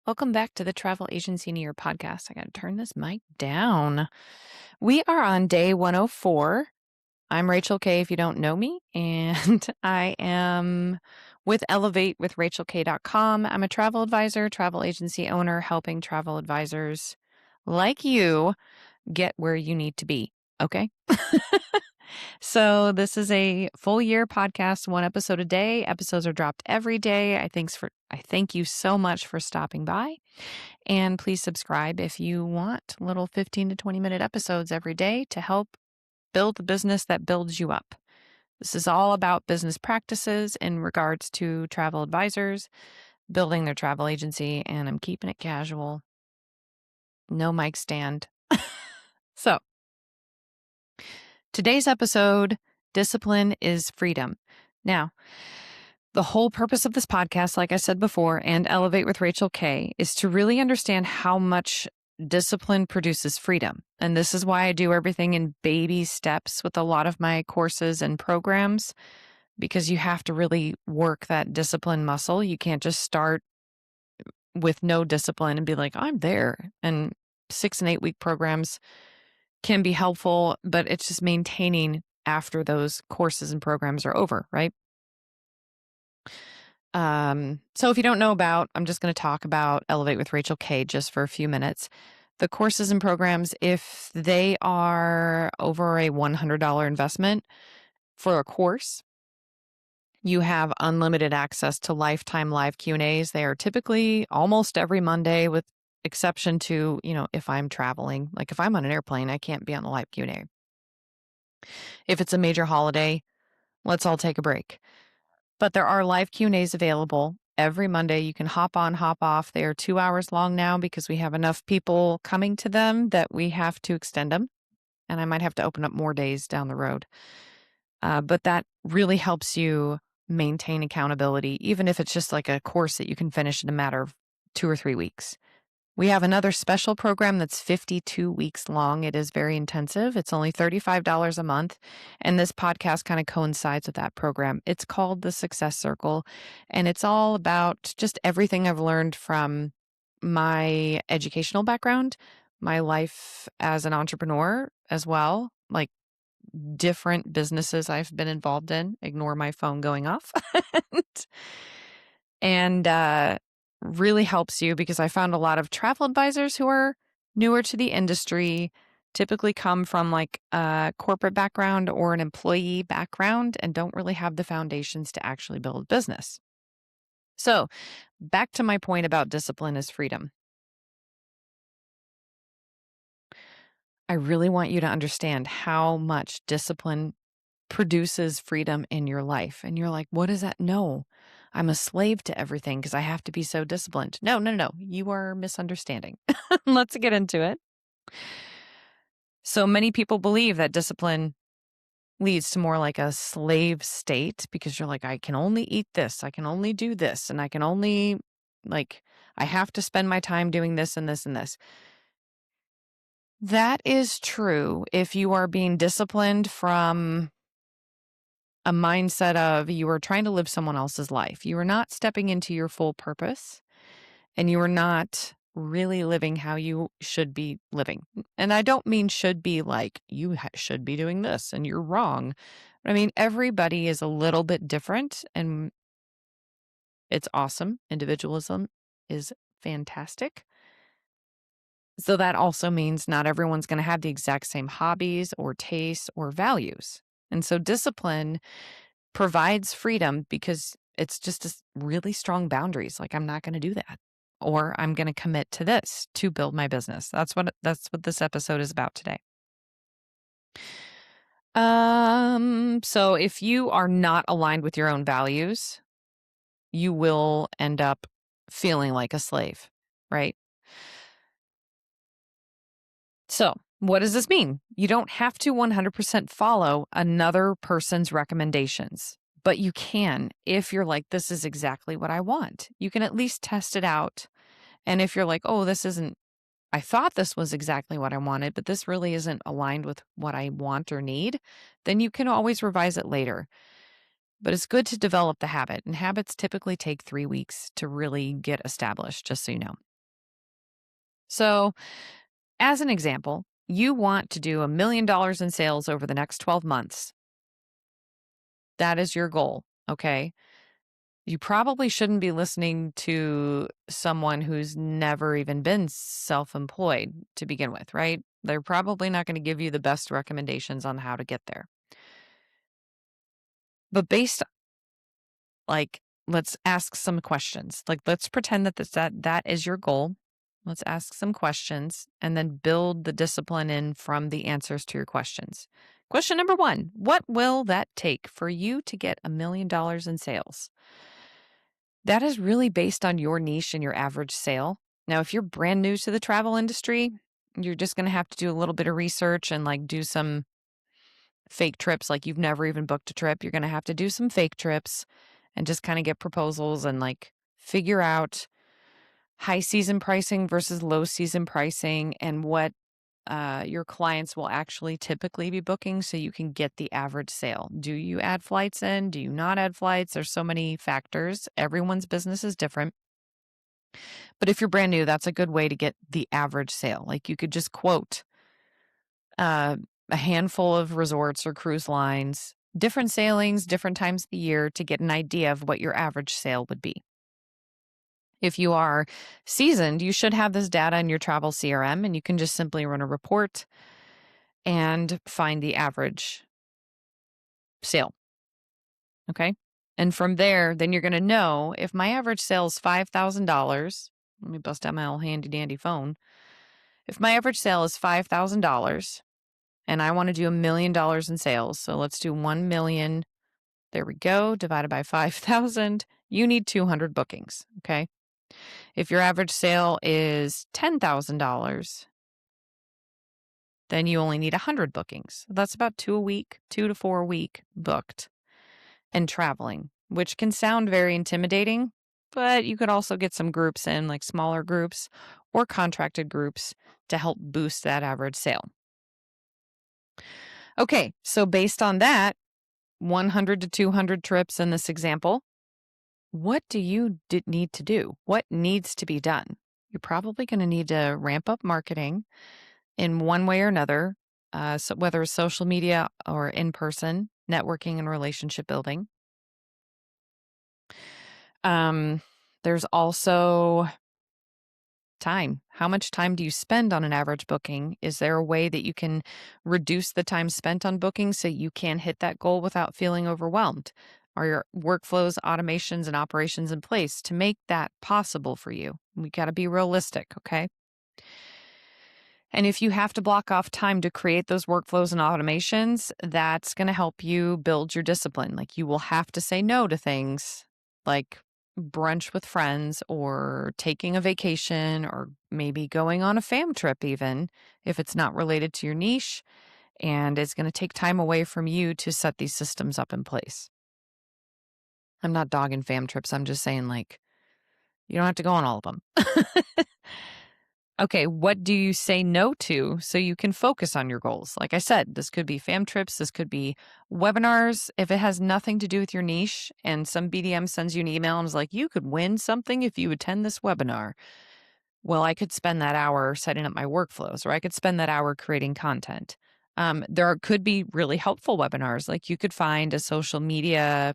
Welcome back to the Travel Agency New Year podcast. I got to turn this mic down. We are on day 104. I'm Rachel K, if you don't know me, and I am with Elevate with RachelK.com. I'm a travel advisor, travel agency owner, helping travel advisors like you get where you need to be. Okay. So this is a full year podcast, one episode a day. Episodes are dropped every day. I thank you so much for stopping by. And please subscribe if you want little 15 to 20-minute episodes every day to help build the business that builds you up. This is all about business practices in regards to travel advisors, building their travel agency, and I'm keeping it casual. No mic stand. So, today's episode, Discipline is Freedom. Now, the whole purpose of this podcast, like I said before, and Elevate with Rachel K, is to really understand how much discipline produces freedom. And this is why I do everything in baby steps with a lot of my courses and programs, because you have to really work that discipline muscle. You can't just start with no discipline and be like, I'm there. And 6 and 8 week programs can be helpful, but it's just maintaining after those courses and programs are over, right? So if you don't know about, I'm just going to talk about Elevate with Rachel K just for a few minutes. The courses and programs, if they are over a $100 investment for a course, you have unlimited access to lifetime live Q&As. They are typically almost every Monday, with exception to, if I'm traveling. Like if I'm on an airplane, I can't be on the live Q&A. If it's a major holiday, let's all take a break. But there are live Q&As available every Monday. You can hop on, hop off. They are 2 hours long now because we have enough people coming to them that we have to extend them. And I might have to open up more days down the road. But that really helps you maintain accountability, even if it's just like a course that you can finish in a matter of 2 or 3 weeks. We have another special program that's 52 weeks long. It is very intensive. It's only $35 a month. And this podcast kind of coincides with that program. It's called The Success Circle. And it's all about just everything I've learned from my educational background, my life as an entrepreneur as well, like different businesses I've been involved in. Ignore my phone going off. and really helps you, because I found a lot of travel advisors who are newer to the industry typically come from like a corporate background or an employee background and don't really have the foundations to actually build business. So back to my point about discipline is freedom. I really want you to understand how much discipline produces freedom in your life. And you're like, what does that? No, I'm a slave to everything because I have to be so disciplined. No. You are misunderstanding. Let's get into it. So many people believe that discipline leads to more like a slave state, because you're like, I can only eat this, I can only do this, and I can only, like, I have to spend my time doing this and this and this. That is true if you are being disciplined from a mindset of you are trying to live someone else's life. You are not stepping into your full purpose, and you are not really living how you should be living. And I don't mean should be like you should be doing this and you're wrong. I mean, everybody is a little bit different, and it's awesome. Individualism is fantastic. So that also means not everyone's going to have the exact same hobbies or tastes or values. And so discipline provides freedom because it's just really strong boundaries. Like, I'm not going to do that, or I'm going to commit to this to build my business. That's what this episode is about today. So if you are not aligned with your own values, you will end up feeling like a slave, right? So what does this mean? You don't have to 100% follow another person's recommendations, but you can if you're like, this is exactly what I want. You can at least test it out. And if you're like, oh, I thought this was exactly what I wanted, but this really isn't aligned with what I want or need, then you can always revise it later. But it's good to develop the habit. And habits typically take 3 weeks to really get established, just so you know. So, as an example, you want to do $1 million in sales over the next 12 months. That is your goal. Okay. You probably shouldn't be listening to someone who's never even been self employed to begin with, right? They're probably not going to give you the best recommendations on how to get there. But based, like, let's ask some questions. Like, let's pretend that is your goal. Let's ask some questions and then build the discipline in from the answers to your questions. Question number 1: what will that take for you to get $1 million in sales? That is really based on your niche and your average sale. Now, if you're brand new to the travel industry, you're just going to have to do a little bit of research and like do some fake trips. Like you've never even booked a trip. You're going to have to do some fake trips and just kind of get proposals and like figure out high season pricing versus low season pricing and what your clients will actually typically be booking so you can get the average sale. Do you add flights in? Do you not add flights? There's so many factors. Everyone's business is different. But if you're brand new, that's a good way to get the average sale. Like you could just quote a handful of resorts or cruise lines, different sailings, different times of the year to get an idea of what your average sale would be. If you are seasoned, you should have this data in your travel CRM and you can just simply run a report and find the average sale. Okay. And from there, then you're going to know if my average sale is $5,000. Let me bust out my old handy dandy phone. If my average sale is $5,000 and I want to do $1 million in sales, so let's do 1 million. There we go. Divided by 5,000. You need 200 bookings. Okay. If your average sale is $10,000, then you only need 100 bookings. That's about 2 a week, 2 to 4 a week booked and traveling, which can sound very intimidating, but you could also get some groups in, like smaller groups or contracted groups to help boost that average sale. Okay, so based on that, 100 to 200 trips in this example, what do you need to do? What needs to be done? You're probably going to need to ramp up marketing in one way or another, so whether it's social media or in person, networking and relationship building. There's also time. How much time do you spend on an average booking? Is there a way that you can reduce the time spent on booking so you can hit that goal without feeling overwhelmed? Are your workflows, automations, and operations in place to make that possible for you? We got to be realistic, okay? And if you have to block off time to create those workflows and automations, that's going to help you build your discipline. Like you will have to say no to things like brunch with friends or taking a vacation or maybe going on a fam trip, even if it's not related to your niche. And it's going to take time away from you to set these systems up in place. I'm not dogging fam trips. I'm just saying, like, you don't have to go on all of them. Okay, what do you say no to so you can focus on your goals? Like I said, this could be fam trips, this could be webinars. If it has nothing to do with your niche and some BDM sends you an email and is like, you could win something if you attend this webinar. Well, I could spend that hour setting up my workflows, or I could spend that hour creating content. Could be really helpful webinars. Like you could find a social media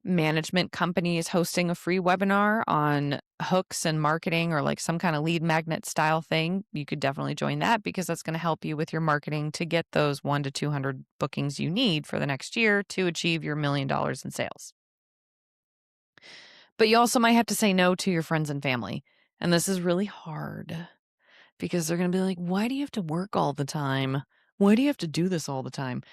management company is hosting a free webinar on hooks and marketing or like some kind of lead magnet style thing. You could definitely join that because that's going to help you with your marketing to get those 1 to 200 bookings you need for the next year to achieve your $1 million in sales. But you also might have to say no to your friends and family. And this is really hard because they're going to be like, why do you have to work all the time? Why do you have to do this all the time?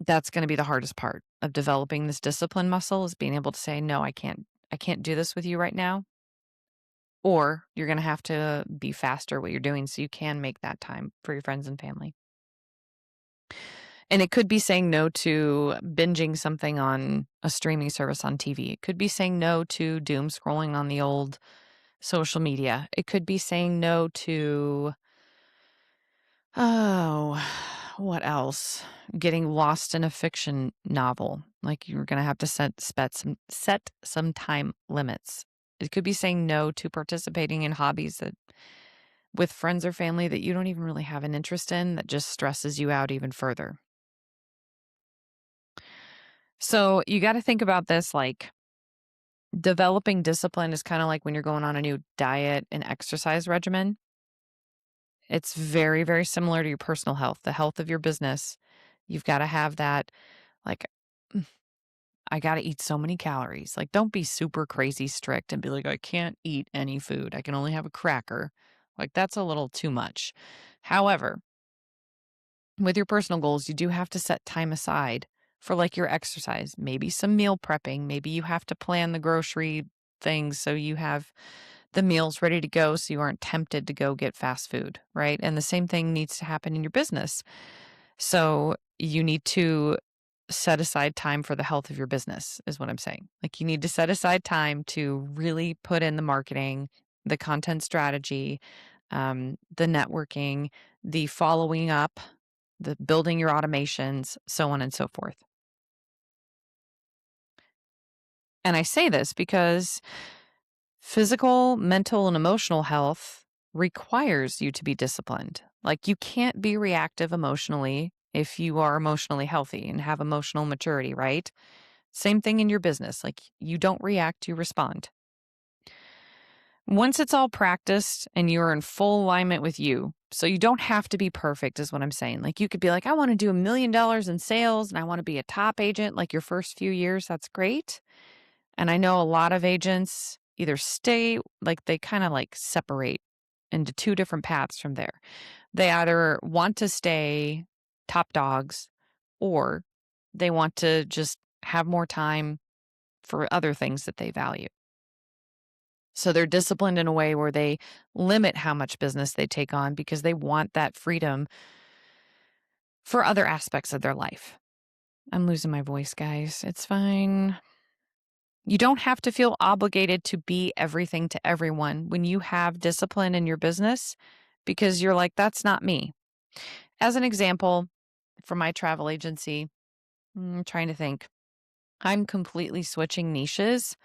That's going to be the hardest part of developing this discipline muscle is being able to say, no, I can't do this with you right now. Or you're going to have to be faster what you're doing so you can make that time for your friends and family. And it could be saying no to binging something on a streaming service on TV. It could be saying no to doom scrolling on the old social media. It could be saying no to, oh, what else? Getting lost in a fiction novel. Like you're going to have to set some time limits. It could be saying no to participating in hobbies that with friends or family that you don't even really have an interest in that just stresses you out even further. So you got to think about this like developing discipline is kind of like when you're going on a new diet and exercise regimen. It's very, very similar to your personal health, the health of your business. You've got to have that, like, "Mm, I got to eat so many calories." Like, don't be super crazy strict and be like, I can't eat any food. I can only have a cracker. Like, that's a little too much. However, with your personal goals, you do have to set time aside for like your exercise, maybe some meal prepping. Maybe you have to plan the grocery things so you have the meals ready to go so you aren't tempted to go get fast food, right? And the same thing needs to happen in your business. So you need to set aside time for the health of your business, is what I'm saying. Like you need to set aside time to really put in the marketing, the content strategy, the networking, the following up, the building your automations, so on and so forth. And I say this because physical, mental, and emotional health requires you to be disciplined. Like you can't be reactive emotionally if you are emotionally healthy and have emotional maturity, right? Same thing in your business. Like you don't react, you respond. Once it's all practiced and you're in full alignment with you, so you don't have to be perfect, is what I'm saying. Like you could be like, I want to do $1 million in sales and I want to be a top agent like your first few years. That's great. And I know a lot of agents either stay, like they kind of like separate into two different paths from there. They either want to stay top dogs or they want to just have more time for other things that they value. So they're disciplined in a way where they limit how much business they take on because they want that freedom for other aspects of their life. I'm losing my voice, guys. It's fine. You don't have to feel obligated to be everything to everyone when you have discipline in your business because you're like, that's not me. As an example, for my travel agency, I'm trying to think, I'm completely switching niches.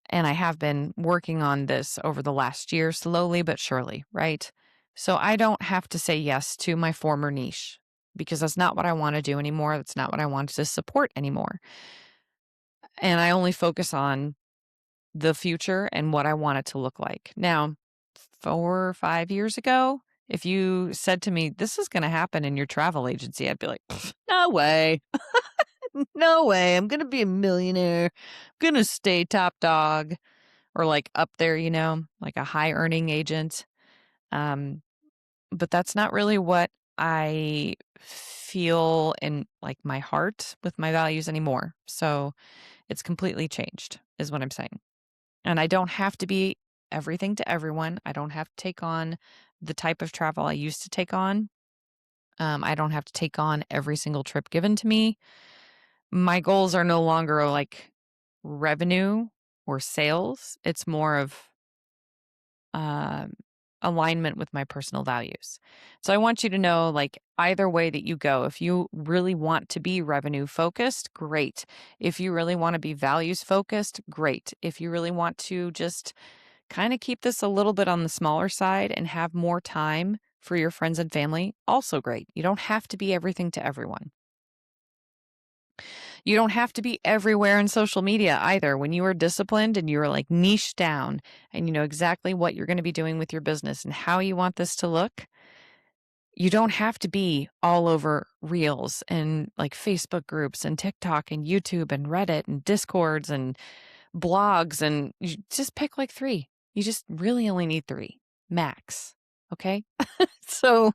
And I have been working on this over the last year, slowly but surely, right? So I don't have to say yes to my former niche because that's not what I want to do anymore. That's not what I want to support anymore. And I only focus on the future and what I want it to look like. Now, 4 or 5 years ago, if you said to me, this is going to happen in your travel agency, I'd be like, "Pfft, no way. No way. I'm going to be a millionaire. I'm going to stay top dog or like up there, like a high earning agent. Um, but that's not really what I feel in like my heart with my values anymore. So it's completely changed, is what I'm saying. And I don't have to be everything to everyone. I don't have to take on the type of travel I used to take on. I don't have to take on every single trip given to me. My goals are no longer like revenue or sales. It's more of um, alignment with my personal values. So I want you to know, like, either way that you go, if you really want to be revenue focused, great. If you really want to be values focused, great. If you really want to just kind of keep this a little bit on the smaller side and have more time for your friends and family, also great. You don't have to be everything to everyone. You don't have to be everywhere in social media either. When you are disciplined and you're like niche down and you know exactly what you're going to be doing with your business and how you want this to look, you don't have to be all over reels and like Facebook groups and TikTok and YouTube and Reddit and Discords and blogs. And you just pick like three. You just really only need three max. Okay. So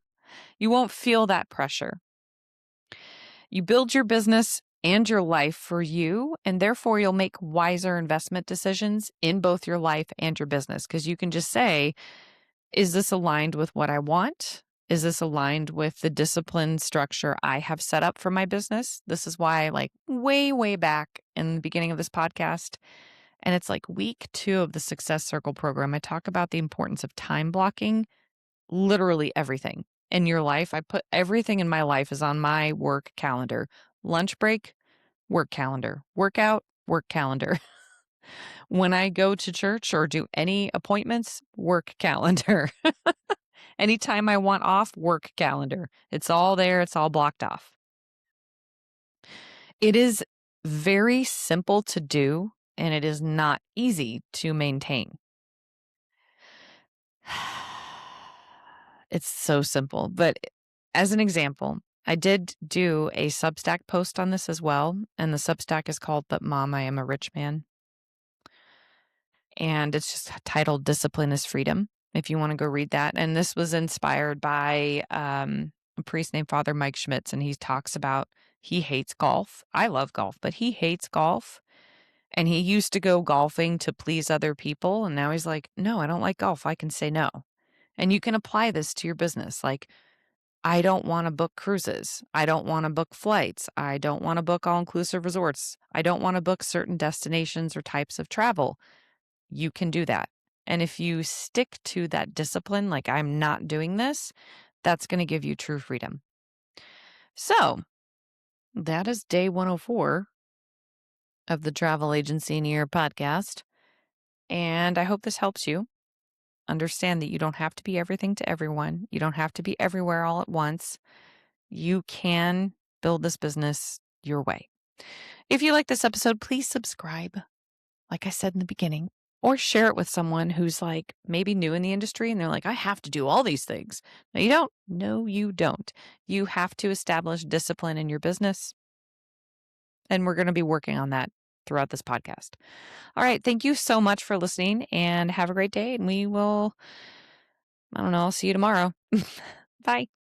you won't feel that pressure. You build your business and your life for you, and therefore you'll make wiser investment decisions in both your life and your business because you can just say, is this aligned with what I want? Is this aligned with the discipline structure I have set up for my business? This is why, like, way, way back in the beginning of this podcast, and it's like week 2 of the Success Circle program, I talk about the importance of time blocking literally everything in your life. I put everything in my life is on my work calendar. Lunch break, work calendar. Workout, work calendar. When I go to church or do any appointments, work calendar. Anytime I want off, work calendar. It's all there, it's all blocked off. It is very simple to do, and it is not easy to maintain. It's so simple. But as an example, I did do a Substack post on this as well. And the Substack is called But Mom, I Am a Rich Man. And it's just titled Discipline is Freedom, if you want to go read that. And this was inspired by a priest named Father Mike Schmitz. And he talks about he hates golf. I love golf, but he hates golf. And he used to go golfing to please other people. And now he's like, no, I don't like golf. I can say no. And you can apply this to your business. Like, I don't want to book cruises. I don't want to book flights. I don't want to book all inclusive resorts. I don't want to book certain destinations or types of travel. You can do that. And if you stick to that discipline, like I'm not doing this, that's going to give you true freedom. So that is day 104 of the Travel Agency in a Year podcast. And I hope this helps you understand that you don't have to be everything to everyone. You don't have to be everywhere all at once. You can build this business your way. If you like this episode, please subscribe, like I said in the beginning, or share it with someone who's like maybe new in the industry and they're like, I have to do all these things. No, you don't. No, you don't. You have to establish discipline in your business. And we're going to be working on that throughout this podcast. All right. Thank you so much for listening and have a great day. And we will, I don't know, I'll see you tomorrow. Bye.